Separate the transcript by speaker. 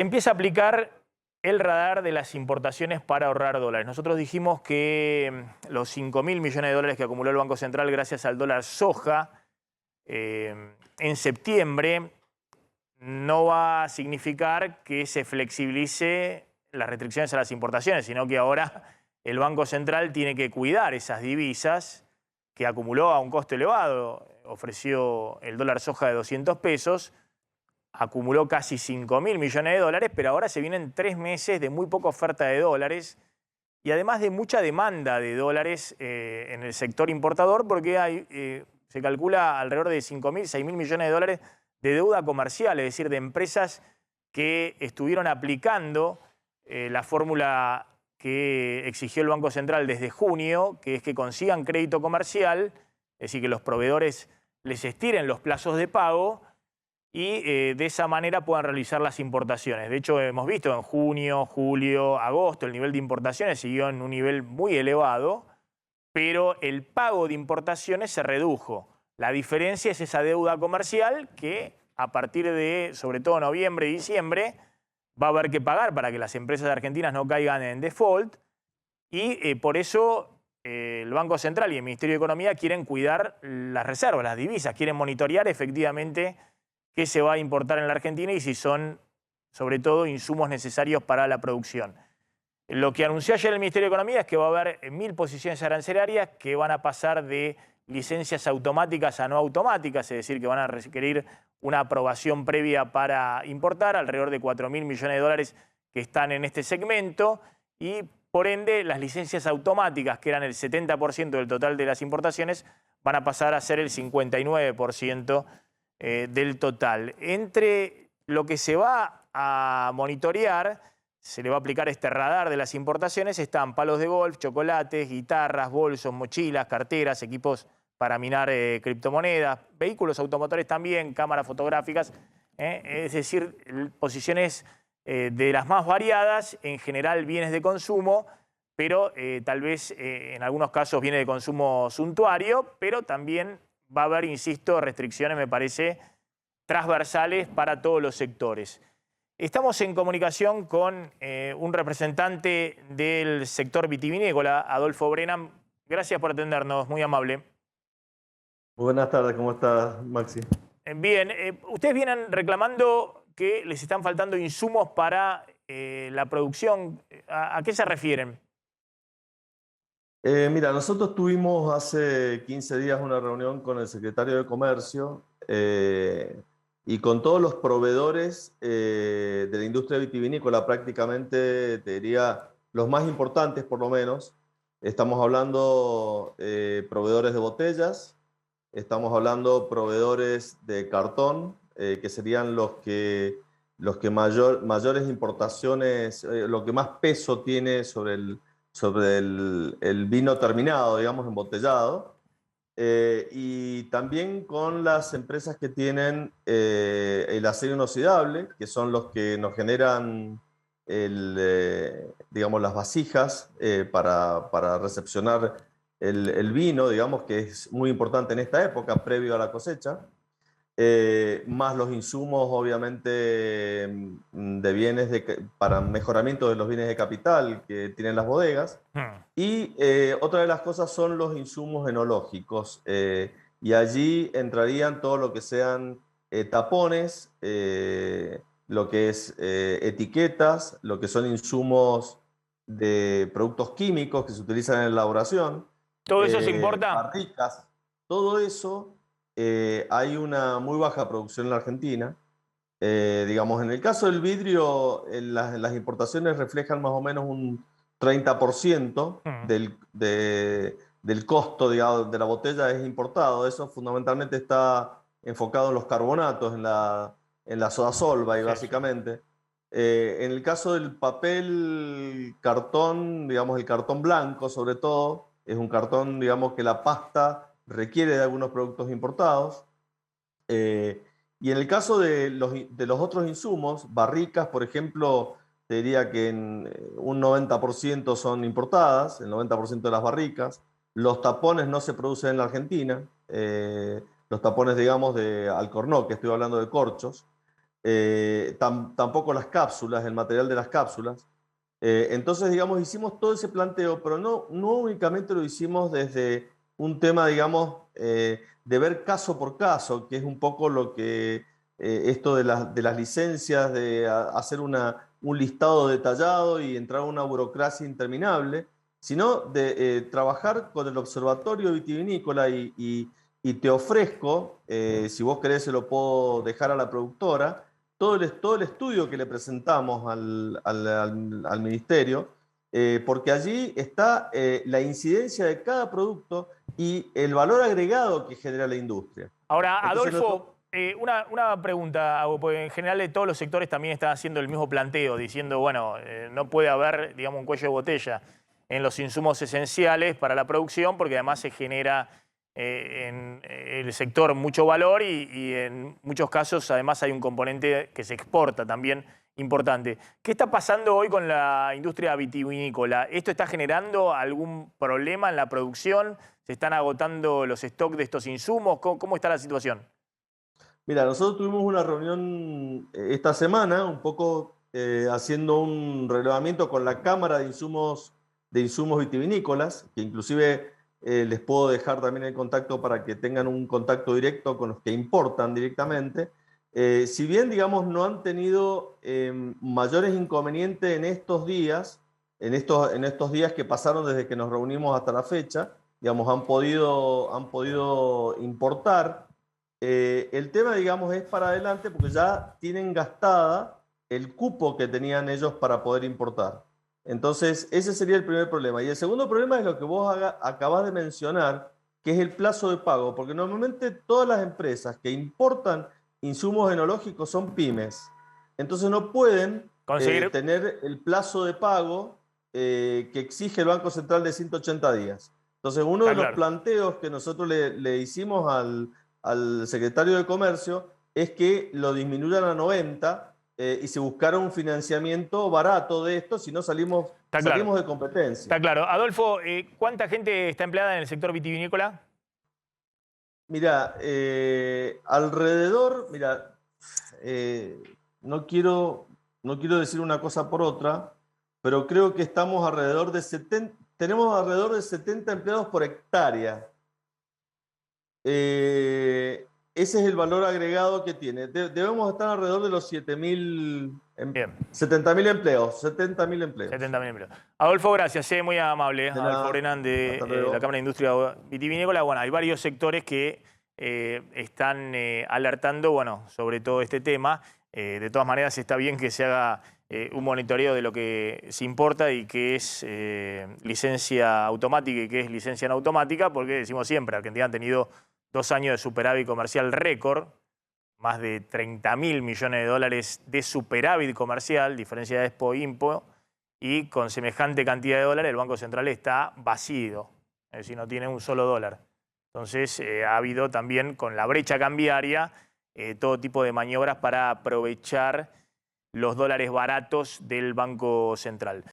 Speaker 1: Empieza a aplicar el radar de las importaciones para ahorrar dólares. Nosotros dijimos que los 5.000 millones de dólares que acumuló el Banco Central gracias al dólar soja en septiembre no va a significar que se flexibilice las restricciones a las importaciones, sino que ahora el Banco Central tiene que cuidar esas divisas que acumuló a un costo elevado. Ofreció el dólar soja de 200 pesos, acumuló casi 5.000 millones de dólares, pero ahora se vienen 3 meses de muy poca oferta de dólares y además de mucha demanda de dólares en el sector importador, porque se calcula alrededor de 5.000, 6.000 millones de dólares de deuda comercial, es decir, de empresas que estuvieron aplicando la fórmula que exigió el Banco Central desde junio, que es que consigan crédito comercial, es decir, que los proveedores les estiren los plazos de pago y de esa manera puedan realizar las importaciones. De hecho, hemos visto en junio, julio, agosto, el nivel de importaciones siguió en un nivel muy elevado, pero el pago de importaciones se redujo. La diferencia es esa deuda comercial que a partir de, sobre todo noviembre y diciembre, va a haber que pagar para que las empresas argentinas no caigan en default y por eso el Banco Central y el Ministerio de Economía quieren cuidar las reservas, las divisas, quieren monitorear efectivamente qué se va a importar en la Argentina y si son, sobre todo, insumos necesarios para la producción. Lo que anunció ayer el Ministerio de Economía es que va a haber 1.000 posiciones arancelarias que van a pasar de licencias automáticas a no automáticas, es decir, que van a requerir una aprobación previa para importar, alrededor de 4.000 millones de dólares que están en este segmento, y por ende las licencias automáticas, que eran el 70% del total de las importaciones, van a pasar a ser el 59% del total. Entre lo que se va a monitorear, se le va a aplicar este radar de las importaciones, están palos de golf, chocolates, guitarras, bolsos, mochilas, carteras, equipos para minar criptomonedas, vehículos automotores también, cámaras fotográficas, es decir, posiciones de las más variadas, en general bienes de consumo, pero tal vez en algunos casos bienes de consumo suntuario, pero también va a haber, insisto, restricciones, me parece, transversales para todos los sectores. Estamos en comunicación con un representante del sector vitivinícola, Adolfo Brennan. Gracias por atendernos, muy amable.
Speaker 2: Buenas tardes, ¿cómo estás, Maxi?
Speaker 1: Bien, ustedes vienen reclamando que les están faltando insumos para la producción. ¿A qué se refieren?
Speaker 2: Mira, nosotros tuvimos hace 15 días una reunión con el secretario de Comercio y con todos los proveedores de la industria vitivinícola, prácticamente, te diría, los más importantes por lo menos. Estamos hablando proveedores de botellas, estamos hablando proveedores de cartón, que serían los que mayores importaciones, lo que más peso tiene sobre el vino terminado, digamos, embotellado, y también con las empresas que tienen el acero inoxidable, que son los que nos generan digamos, las vasijas para recepcionar el vino, digamos, que es muy importante en esta época, previo a la cosecha. Más los insumos, obviamente, de para mejoramiento de los bienes de capital que tienen las bodegas. Y otra de las cosas son los insumos enológicos. Y allí entrarían todo lo que sean tapones, lo que es etiquetas, lo que son insumos de productos químicos que se utilizan en la elaboración,
Speaker 1: ¿Todo eso se importa?
Speaker 2: barricas, todo eso. Hay una muy baja producción en la Argentina. Digamos, en el caso del vidrio, las importaciones reflejan más o menos un 30% del costo, digamos, de la botella es importado. Eso fundamentalmente está enfocado en los carbonatos, en la soda solva, y básicamente. En el caso del papel, cartón, digamos, el cartón blanco sobre todo, es un cartón, digamos, que la pasta requiere de algunos productos importados. Y en el caso de los otros insumos, barricas, por ejemplo, te diría que un 90% son importadas, el 90% de las barricas. Los tapones no se producen en la Argentina, los tapones, digamos, de Alcornoque, estoy hablando de corchos. tampoco las cápsulas, el material de las cápsulas. Entonces, digamos, hicimos todo ese planteo, pero no únicamente lo hicimos desde un tema, digamos, de ver caso por caso, que es un poco lo que esto de las licencias, de hacer un listado detallado y entrar a una burocracia interminable, sino de trabajar con el Observatorio Vitivinícola y te ofrezco, si vos querés se lo puedo dejar a la productora, todo el estudio que le presentamos al ministerio, porque allí está la incidencia de cada producto y el valor agregado que genera la industria.
Speaker 1: Ahora,
Speaker 2: Entonces,
Speaker 1: Adolfo, una pregunta hago, porque en general de todos los sectores también están haciendo el mismo planteo, diciendo, bueno, no puede haber, digamos, un cuello de botella en los insumos esenciales para la producción, porque además se genera en el sector mucho valor y en muchos casos además hay un componente que se exporta también importante. ¿Qué está pasando hoy con la industria vitivinícola? ¿Esto está generando algún problema en la producción? ¿Se están agotando los stocks de estos insumos? ¿Cómo está la situación?
Speaker 2: mira, nosotros tuvimos una reunión esta semana, un poco haciendo un relevamiento con la Cámara de Insumos Vitivinícolas, que inclusive les puedo dejar también el contacto para que tengan un contacto directo con los que importan directamente. Si bien, digamos, no han tenido mayores inconvenientes en estos días, en estos días que pasaron desde que nos reunimos hasta la fecha, digamos, han podido importar. El tema, digamos, es para adelante porque ya tienen gastada el cupo que tenían ellos para poder importar. Entonces, ese sería el primer problema. Y el segundo problema es lo que vos acabas de mencionar, que es el plazo de pago, porque normalmente todas las empresas que importan insumos enológicos son pymes. Entonces no pueden
Speaker 1: Conseguir,
Speaker 2: tener el plazo de pago que exige el Banco Central de 180 días. Entonces, uno de
Speaker 1: está
Speaker 2: los
Speaker 1: claro.
Speaker 2: planteos que nosotros le hicimos al secretario de Comercio es que lo disminuyan a 90 y se buscara un financiamiento barato de esto, si no
Speaker 1: Está claro.
Speaker 2: salimos de competencia.
Speaker 1: Está claro. Adolfo, ¿cuánta gente está empleada en el sector vitivinícola?
Speaker 2: Mira, alrededor, mira, eh, no quiero, no quiero decir una cosa por otra, pero creo que estamos alrededor de 70, tenemos alrededor de 70 empleados por hectárea. Ese es el valor agregado que tiene. Debemos estar alrededor de los 7.000,
Speaker 1: Bien,
Speaker 2: 70.000 empleos, 70.000 empleos.
Speaker 1: 70.000 empleados. Adolfo, gracias, muy amable.
Speaker 2: De
Speaker 1: Adolfo
Speaker 2: nada,
Speaker 1: Brennan
Speaker 2: hasta
Speaker 1: de la
Speaker 2: luego.
Speaker 1: Cámara de Industria Vitivinícola. Bueno, hay varios sectores que están alertando, bueno, sobre todo este tema. De todas maneras, está bien que se haga un monitoreo de lo que se importa y que es licencia automática y que es licencia no automática, porque decimos siempre, Argentina ha tenido 2 años de superávit comercial récord, más de 30.000 millones de dólares de superávit comercial, diferencia de Expo-Impo, y con semejante cantidad de dólares el Banco Central está vacío, es decir, no tiene un solo dólar. Entonces ha habido también con la brecha cambiaria todo tipo de maniobras para aprovechar los dólares baratos del Banco Central.